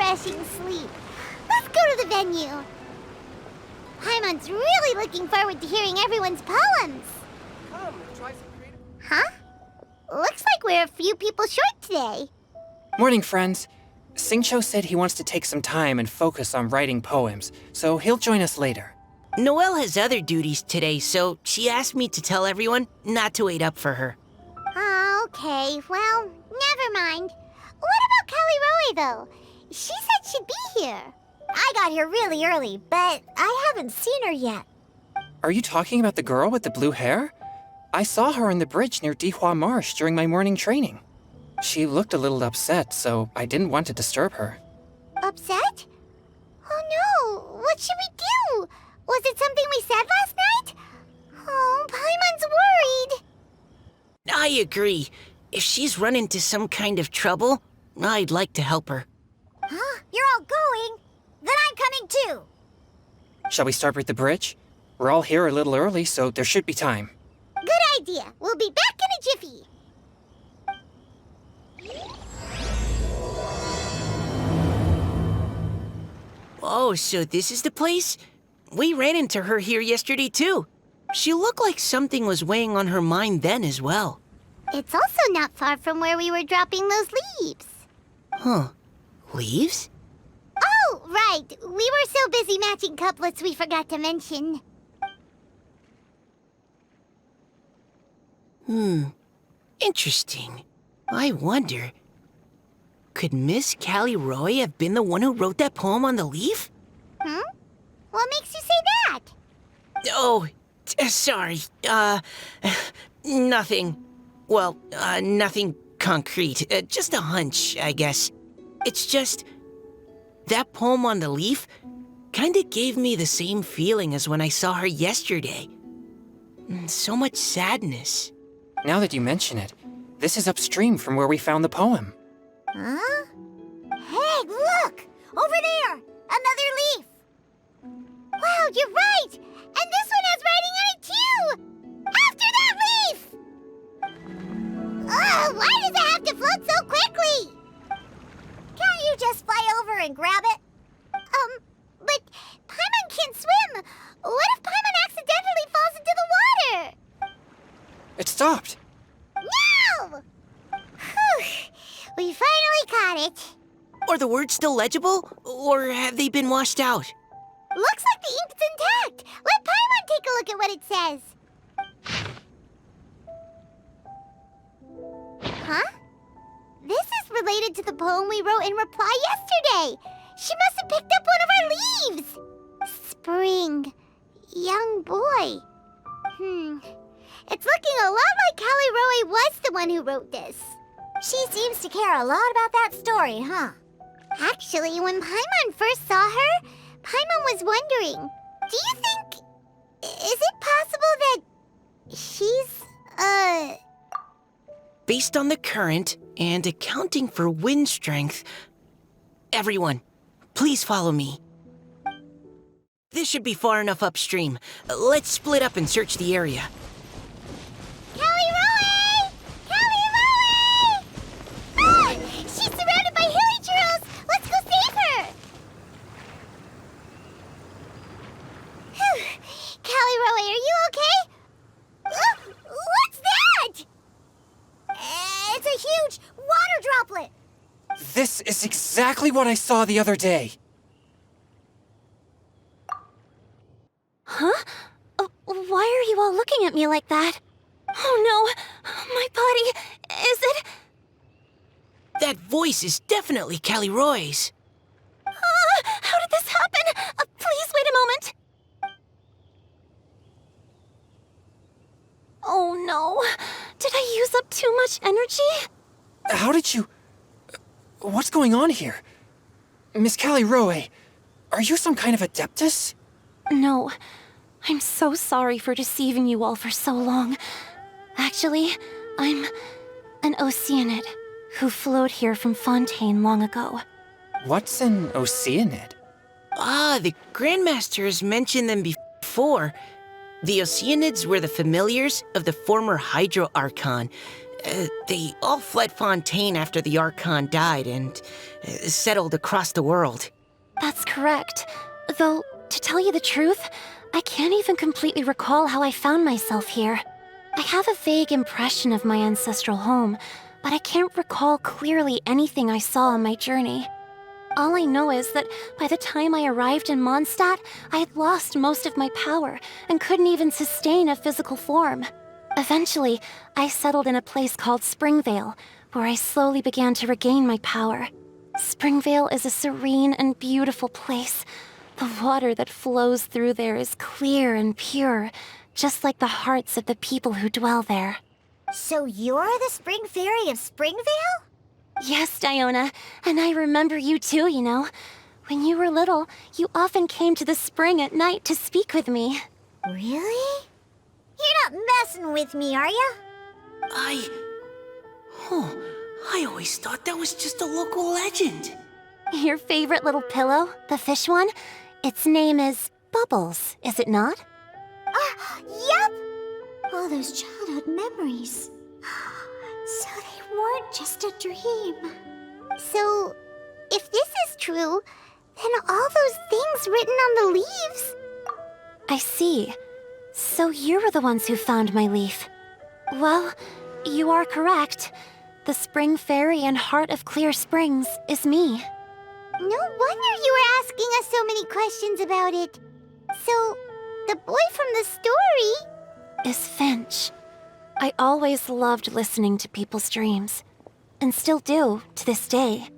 refreshing sleep. Let's go to the venue. Paimon's really looking forward to hearing everyone's poems. Come, try some creative... Huh? Looks like we're a few people short today. Morning, friends. Singcho said he wants to take some time and focus on writing poems, so he'll join us later. Noelle has other duties today, so she asked me to tell everyone not to wait up for her. Oh, okay. Well, never mind. What about Callie Roy, though? She said she'd be here. I got here really early, but I haven't seen her yet. Are you talking about the girl with the blue hair? I saw her on the bridge near Dihua Marsh during my morning training. She looked a little upset, so I didn't want to disturb her. Upset? Oh no! What should we do? Was it something we said last night? Oh, Paimon's worried. I agree. If she's run into some kind of trouble, I'd like to help her. Huh? You're all going? Then I'm coming too. Shall we start with the bridge? We're all here a little early, so there should be time. Good idea. We'll be back in a jiffy. Oh, so this is the place? We ran into her here yesterday, too. She looked like something was weighing on her mind then as well. It's also not far from where we were dropping those leaves. Huh. Leaves? Oh, right. We were so busy matching couplets we forgot to mention. Interesting. I wonder, could Miss Callie Roy have been the one who wrote that poem on the leaf? Hmm? What makes you say that? Oh, sorry. Nothing. Well, nothing concrete. Just a hunch, I guess. It's just, that poem on the leaf kinda gave me the same feeling as when I saw her yesterday. So much sadness. Now that you mention it, this is upstream from where we found the poem. Huh? Hey, look! Over there! Another leaf! Wow, you're right! And this one has writing on it too! After that leaf! Ugh, why does it have to float so quickly? Can't you just fly over and grab it? But Paimon can't swim! What if Paimon accidentally falls into the water? It stopped. No! Whew, we finally caught it. Are the words still legible, or have they been washed out? Looks like the ink's intact. Let Paimon take a look at what it says. Huh? This is related to the poem we wrote in reply yesterday. She must have picked up one of our leaves. Spring. Young boy. It's looking a lot like Callie Roy was the one who wrote this. She seems to care a lot about that story, huh? Actually, when Paimon first saw her, Paimon was wondering, do you think... is it possible that she's, Based on the current and accounting for wind strength, everyone, please follow me. This should be far enough upstream. Let's split up and search the area. Callie Roy! Callie Roy! Ah! She's surrounded by hilly churros! Let's go save her! Whew. Callie Roy, are you okay? What's that? It's a huge water droplet! This is exactly what I saw the other day. Huh? Why are you all looking at me like that? Oh no! My body... is it... That voice is definitely Callie Roy's. How did this happen? Please wait a moment. Oh no. Did I use up too much energy? How did you... What's going on here? Miss Callie Roy, are you some kind of adeptus? No. I'm so sorry for deceiving you all for so long. Actually, I'm an Oceanid who flowed here from Fontaine long ago. What's an Oceanid? Ah, the Grandmaster has mentioned them before. The Oceanids were the familiars of the former Hydro Archon. They all fled Fontaine after the Archon died and settled across the world. That's correct. Though, to tell you the truth, I can't even completely recall how I found myself here. I have a vague impression of my ancestral home, but I can't recall clearly anything I saw on my journey. All I know is that by the time I arrived in Mondstadt, I had lost most of my power and couldn't even sustain a physical form. Eventually, I settled in a place called Springvale, where I slowly began to regain my power. Springvale is a serene and beautiful place. The water that flows through there is clear and pure, just like the hearts of the people who dwell there. So you're the Spring Fairy of Springvale? Yes, Diona, and I remember you too, you know. When you were little, you often came to the spring at night to speak with me. Really? You're not messing with me, are ya? I always thought that was just a local legend. Your favorite little pillow, the fish one? Its name is Bubbles, is it not? Yep! All those childhood memories. So they weren't just a dream. So, if this is true, then all those things written on the leaves... I see. So you were the ones who found my leaf. Well, you are correct. The Spring Fairy and Heart of Clear Springs is me. No wonder you were asking us so many questions about it. So, the boy from the story... Is Finch. I always loved listening to people's dreams, and still do to this day.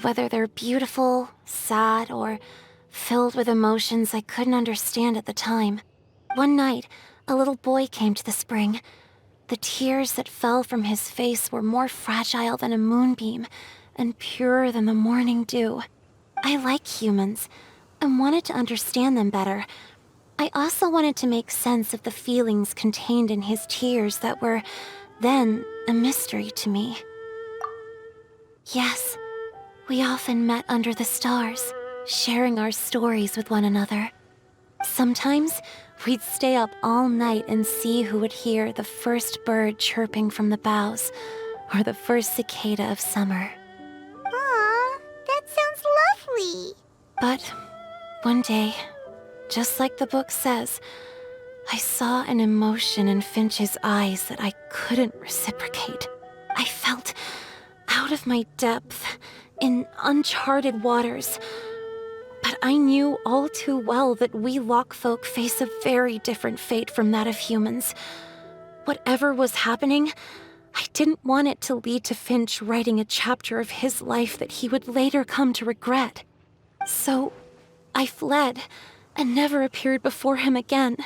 Whether they're beautiful, sad, or filled with emotions I couldn't understand at the time. One night, a little boy came to the spring. The tears that fell from his face were more fragile than a moonbeam, and purer than the morning dew. I like humans, and wanted to understand them better. I also wanted to make sense of the feelings contained in his tears that were, then, a mystery to me. Yes, we often met under the stars, sharing our stories with one another. Sometimes, we'd stay up all night and see who would hear the first bird chirping from the boughs, or the first cicada of summer. Aw, that sounds lovely. But one day, just like the book says, I saw an emotion in Finch's eyes that I couldn't reciprocate. I felt out of my depth, in uncharted waters. But I knew all too well that we Lockfolk face a very different fate from that of humans. Whatever was happening, I didn't want it to lead to Finch writing a chapter of his life that he would later come to regret. So, I fled, and never appeared before him again.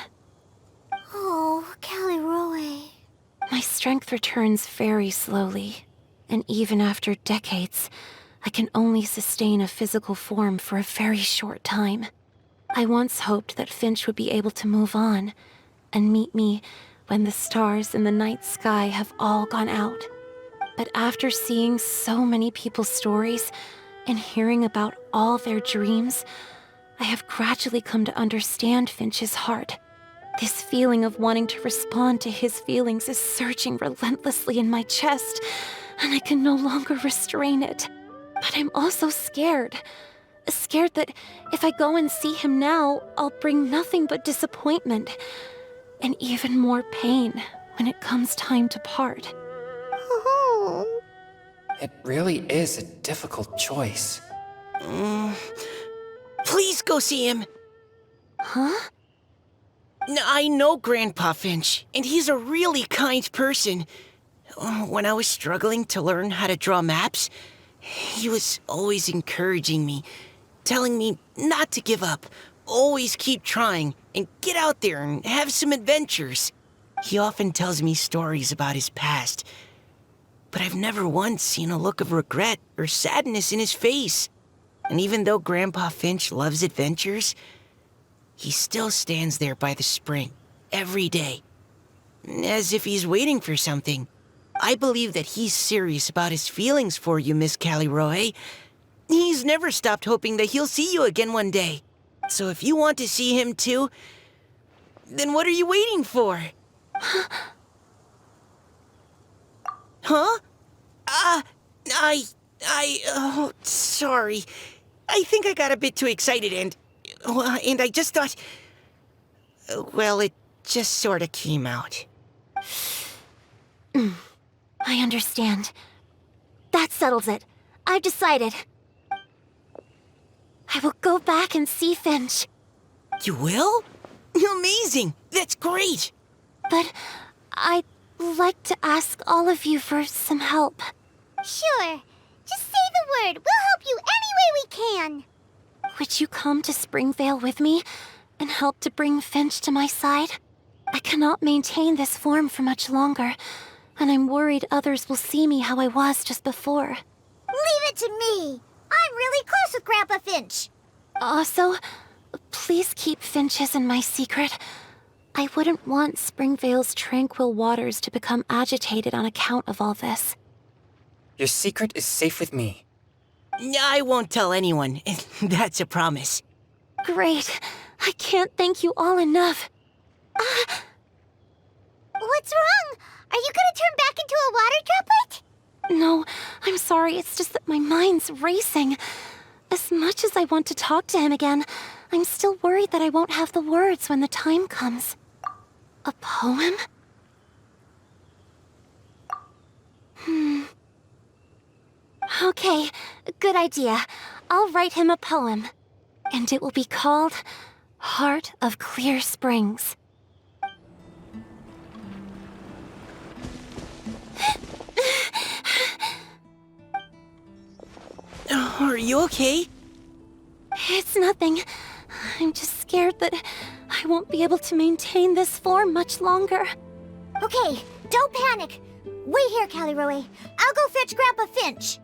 Oh, Caliroe. My strength returns very slowly, and even after decades, I can only sustain a physical form for a very short time. I once hoped that Finch would be able to move on, and meet me when the stars in the night sky have all gone out. But after seeing so many people's stories, and hearing about all their dreams, I have gradually come to understand Finch's heart. This feeling of wanting to respond to his feelings is surging relentlessly in my chest, and I can no longer restrain it. But I'm also scared. Scared that if I go and see him now, I'll bring nothing but disappointment, and even more pain when it comes time to part. Oh. It really is a difficult choice. Please go see him. Huh? I know Grandpa Finch, and he's a really kind person. When I was struggling to learn how to draw maps, he was always encouraging me, telling me not to give up, always keep trying, and get out there and have some adventures. He often tells me stories about his past, but I've never once seen a look of regret or sadness in his face. And even though Grandpa Finch loves adventures, he still stands there by the spring, every day, as if he's waiting for something. I believe that he's serious about his feelings for you, Miss Caliroe. He's never stopped hoping that he'll see you again one day. So if you want to see him too, then what are you waiting for? Huh? Oh, sorry. I think I got a bit too excited and I just thought, well, it just sort of came out. I understand. That settles it. I've decided. I will go back and see Finch. You will? Amazing! That's great! But I'd like to ask all of you for some help. Sure. Just say the word. We'll help you any way we can. Would you come to Springvale with me and help to bring Finch to my side? I cannot maintain this form for much longer, and I'm worried others will see me how I was just before. Leave it to me. I'm really close with Grandpa Finch. Also, please keep Finch's in my secret. I wouldn't want Springvale's tranquil waters to become agitated on account of all this. Your secret is safe with me. I won't tell anyone. That's a promise. Great. I can't thank you all enough. What's wrong? Are you gonna turn back into a water droplet? No, I'm sorry. It's just that my mind's racing. As much as I want to talk to him again, I'm still worried that I won't have the words when the time comes. A poem? Okay, good idea. I'll write him a poem. And it will be called Heart of Clear Springs. Are you okay? It's nothing. I'm just scared that I won't be able to maintain this form much longer. Okay, don't panic. Wait here, Caliroe. I'll go fetch Grandpa Finch.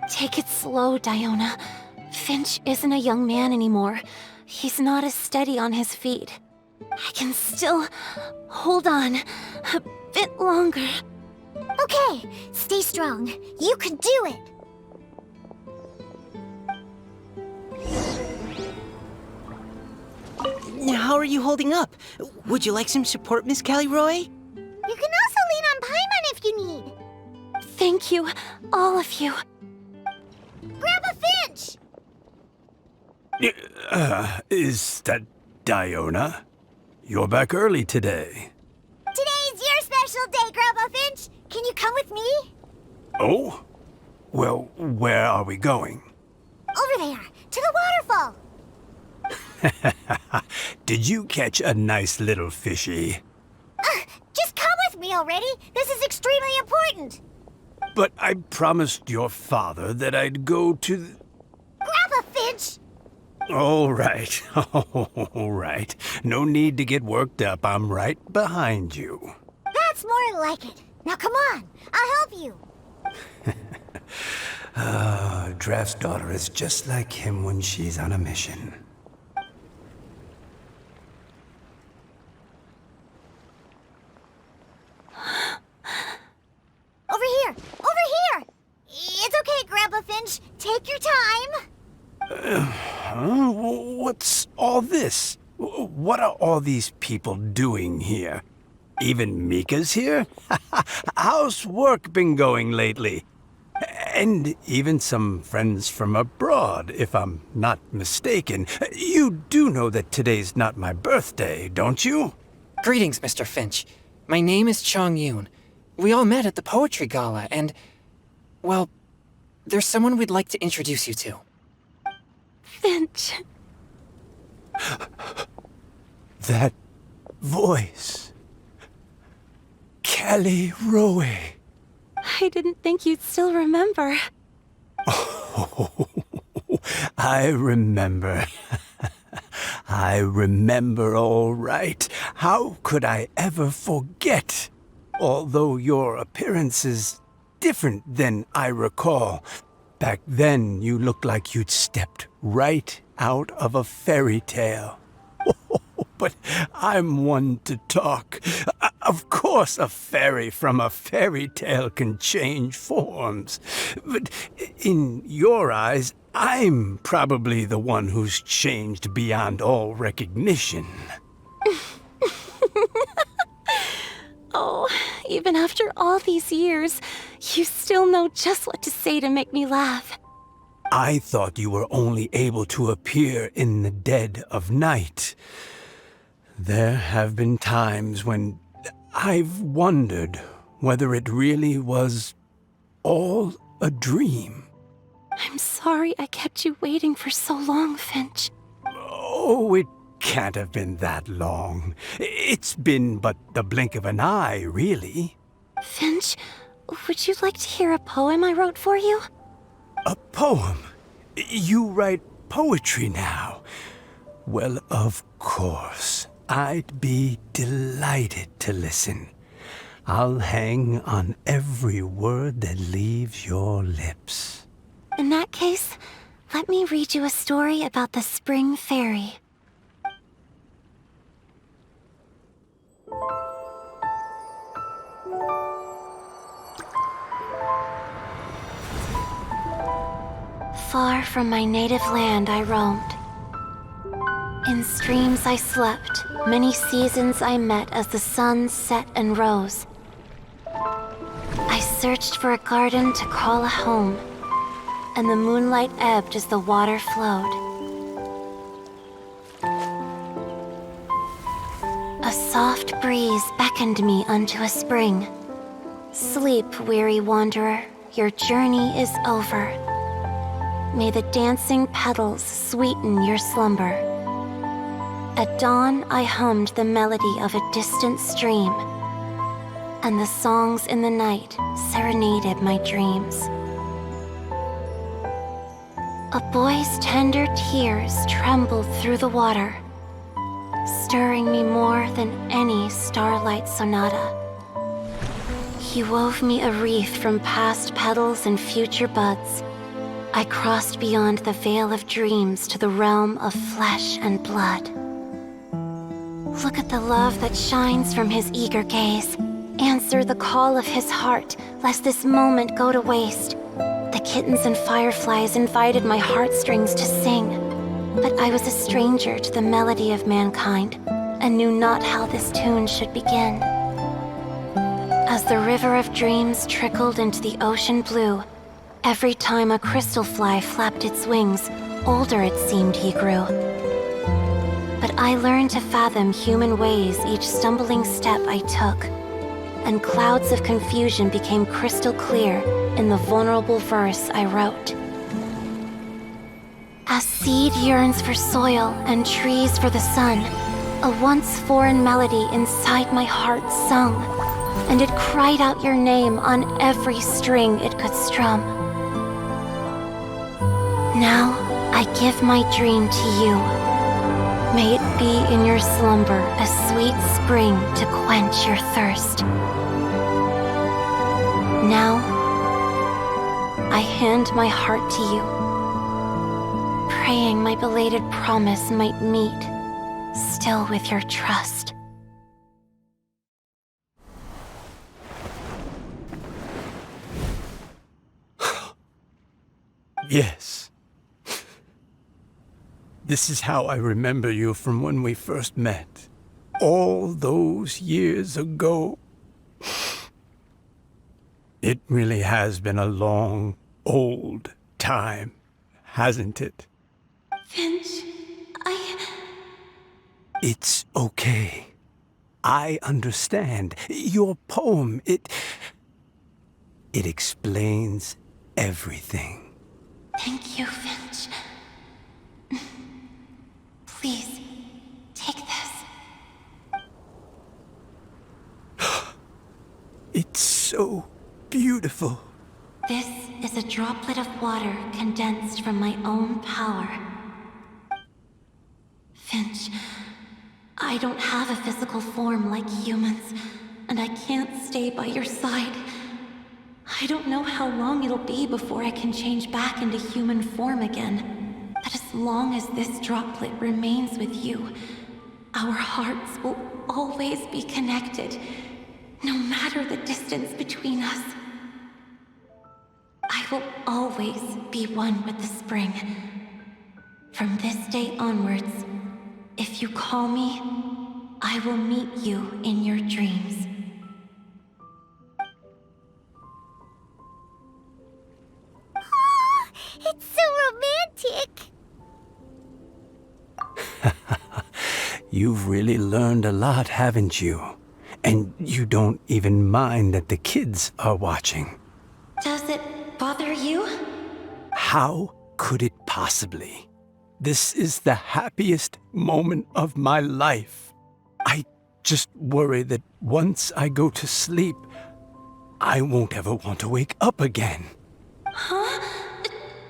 Take it slow, Diona. Finch isn't a young man anymore. He's not as steady on his feet. I can still hold on a bit longer. Okay, stay strong. You can do it. How are you holding up? Would you like some support, Miss Caliroe? You can also lean on Paimon if you need. Thank you, all of you. Grandpa Finch! Is that Diona? You're back early today. Today's your special day, Grandpa Finch. Can you come with me? Oh? Well, where are we going? Over there, to the waterfall. Did you catch a nice little fishy? Just come with me already. This is extremely important. But I promised your father that I'd go to the... Grandpa Finch! All right. All right. No need to get worked up. I'm right behind you. That's more like it. Now come on, I'll help you. Draft's daughter is just like him when she's on a mission. Over here! Over here! It's okay, Grandpa Finch. Take your time. Huh? What's all this? What are all these people doing here? Even Mika's here? How's work been going lately? And even some friends from abroad, if I'm not mistaken. You do know that today's not my birthday, don't you? Greetings, Mr. Finch. My name is Chong Yoon. We all met at the poetry gala, and, well, there's someone we'd like to introduce you to. Finch. That voice. Caliroe. I didn't think you'd still remember. Oh, I remember. I remember all right. How could I ever forget? Although your appearance is different than I recall. Back then, you looked like you'd stepped right out of a fairy tale. But I'm one to talk. Of course, a fairy from a fairy tale can change forms. But in your eyes, I'm probably the one who's changed beyond all recognition. Oh, Even after all these years, you still know just what to say to make me laugh. I thought you were only able to appear in the dead of night. There have been times when I've wondered whether it really was all a dream. I'm sorry I kept you waiting for so long, Finch. Oh, it can't have been that long. It's been but the blink of an eye, really. Finch, would you like to hear a poem I wrote for you? A poem? You write poetry now? Well, of course. I'd be delighted to listen. I'll hang on every word that leaves your lips. In that case, let me read you a story about the Spring Fairy. Far from my native land I roamed. In streams I slept, many seasons I met as the sun set and rose. I searched for a garden to call a home, and the moonlight ebbed as the water flowed. A soft breeze beckoned me unto a spring. Sleep, weary wanderer, your journey is over. May the dancing petals sweeten your slumber. At dawn, I hummed the melody of a distant stream, and the songs in the night serenaded my dreams. A boy's tender tears trembled through the water, stirring me more than any starlight sonata. He wove me a wreath from past petals and future buds. I crossed beyond the veil of dreams to the realm of flesh and blood. Look at the love that shines from his eager gaze. Answer the call of his heart, lest this moment go to waste. The kittens and fireflies invited my heartstrings to sing, but I was a stranger to the melody of mankind, and knew not how this tune should begin. As the river of dreams trickled into the ocean blue, every time a crystal fly flapped its wings, older it seemed he grew. But I learned to fathom human ways each stumbling step I took, and clouds of confusion became crystal clear in the vulnerable verse I wrote. As seed yearns for soil and trees for the sun, a once foreign melody inside my heart sung, and it cried out your name on every string it could strum. Now I give my dream to you. May it be in your slumber a sweet spring to quench your thirst. Now, I hand my heart to you, praying my belated promise might meet, still with your trust. Yes. This is how I remember you from when we first met. All those years ago. It really has been a long, old time, hasn't it? Finch, It's okay. I understand. Your poem, it explains everything. Thank you, Finch. Please, take this. It's so beautiful. This is a droplet of water condensed from my own power. Finch, I don't have a physical form like humans, and I can't stay by your side. I don't know how long it'll be before I can change back into human form again. But as long as this droplet remains with you, our hearts will always be connected, no matter the distance between us. I will always be one with the spring. From this day onwards, if you call me, I will meet you in your dreams. It's so romantic. You've really learned a lot, haven't you? And you don't even mind that the kids are watching. Does it bother you? How could it possibly? This is the happiest moment of my life. I just worry that once I go to sleep, I won't ever want to wake up again. Huh?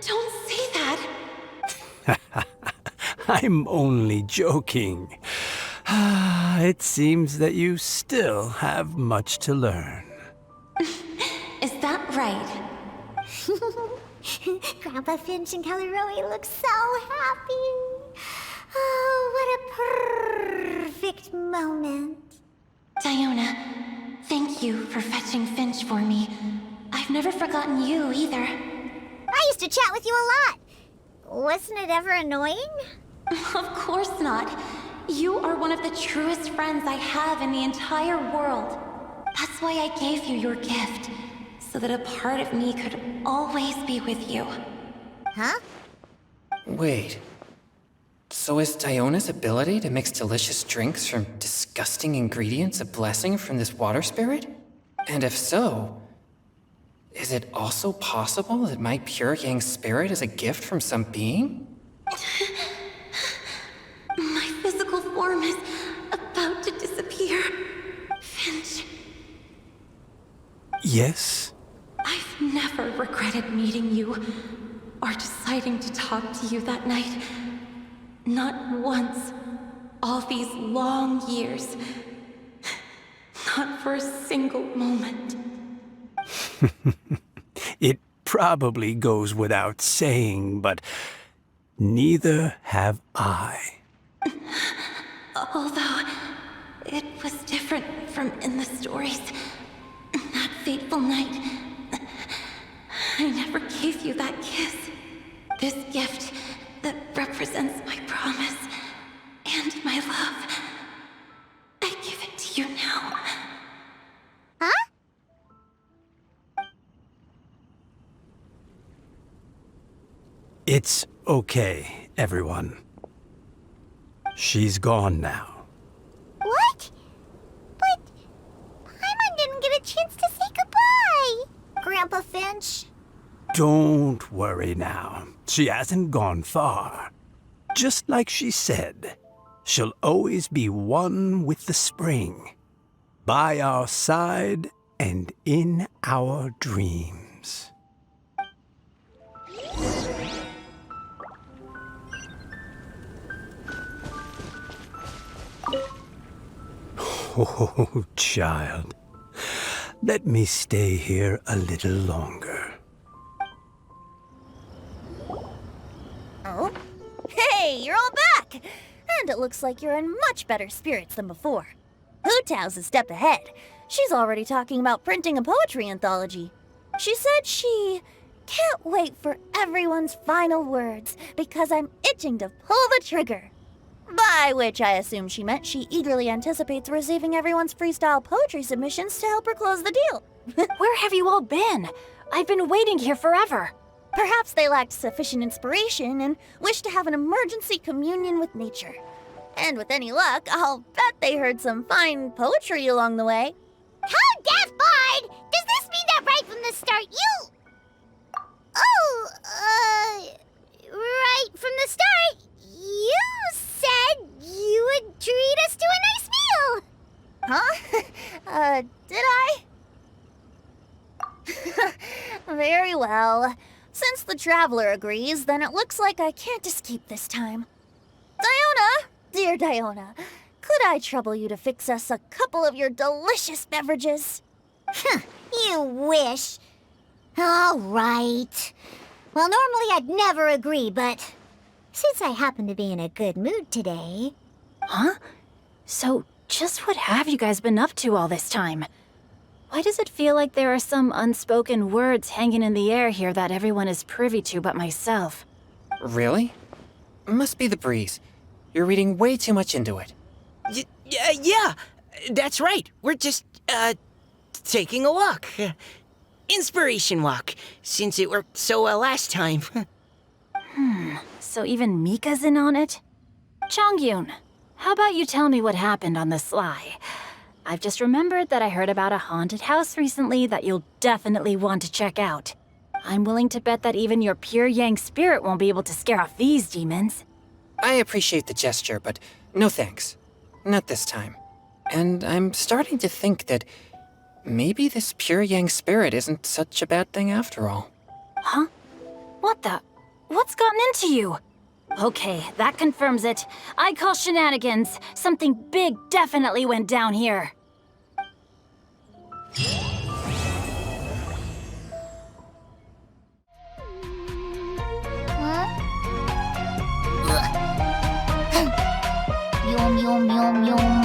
Don't say that. I'm only joking. It seems that you still have much to learn. Is that right? Grandpa Finch and Kelly Rowie look so happy. Oh, what a perfect moment. Diona, thank you for fetching Finch for me. I've never forgotten you either. I used to chat with you a lot. Wasn't it ever annoying? Of course not. You are one of the truest friends I have in the entire world. That's why I gave you your gift, so that a part of me could always be with you. Huh? Wait. So is Diona's ability to mix delicious drinks from disgusting ingredients a blessing from this water spirit? And if so, is it also possible that my pure yang spirit is a gift from some being? My physical form is about to disappear. Finch, Yes? I've never regretted meeting you or deciding to talk to you that night. Not once. All these long years. Not for a single moment. It probably goes without saying, but neither have I. Although, it was different from in the stories. That fateful night, I never gave you that kiss. This gift that represents my promise and my love. I give it to you now. Huh? It's okay, everyone. She's gone now. What? But Paimon didn't get a chance to say goodbye. Grandpa Finch. Don't worry now. She hasn't gone far. Just like she said, she'll always be one with the spring, by our side and in our dreams. Oh, child. Let me stay here a little longer. Oh? Hey, you're all back! And it looks like you're in much better spirits than before. Hu-Tao's a step ahead. She's already talking about printing a poetry anthology. She said she can't wait for everyone's final words because I'm itching to pull the trigger. By which I assume she meant she eagerly anticipates receiving everyone's freestyle poetry submissions to help her close the deal. Where have you all been? I've been waiting here forever. Perhaps they lacked sufficient inspiration and wished to have an emergency communion with nature. And with any luck, I'll bet they heard some fine poetry along the way. How deaf, Bard! Does this mean that right from the start you... right from the start, you said you would treat us to a nice meal! Huh? Did I? Very well. Since the Traveler agrees, then it looks like I can't escape this time. Diona! Dear Diona, could I trouble you to fix us a couple of your delicious beverages? You wish. All right. Well, normally I'd never agree, but since I happen to be in a good mood today... Huh? So, just what have you guys been up to all this time? Why does it feel like there are some unspoken words hanging in the air here that everyone is privy to but myself? Really? Must be the breeze. You're reading way too much into it. Yeah, that's right. We're just, taking a walk. Inspiration walk, since it worked so well last time. So even Mika's in on it? Chongyun, how about you tell me what happened on the sly? I've just remembered that I heard about a haunted house recently that you'll definitely want to check out. I'm willing to bet that even your pure Yang spirit won't be able to scare off these demons. I appreciate the gesture, but no thanks. Not this time. And I'm starting to think that maybe this pure Yang spirit isn't such a bad thing after all. Huh? What the? What's gotten into you? Okay, that confirms it. I call shenanigans. Something big definitely went down here. Yum yum yum yum.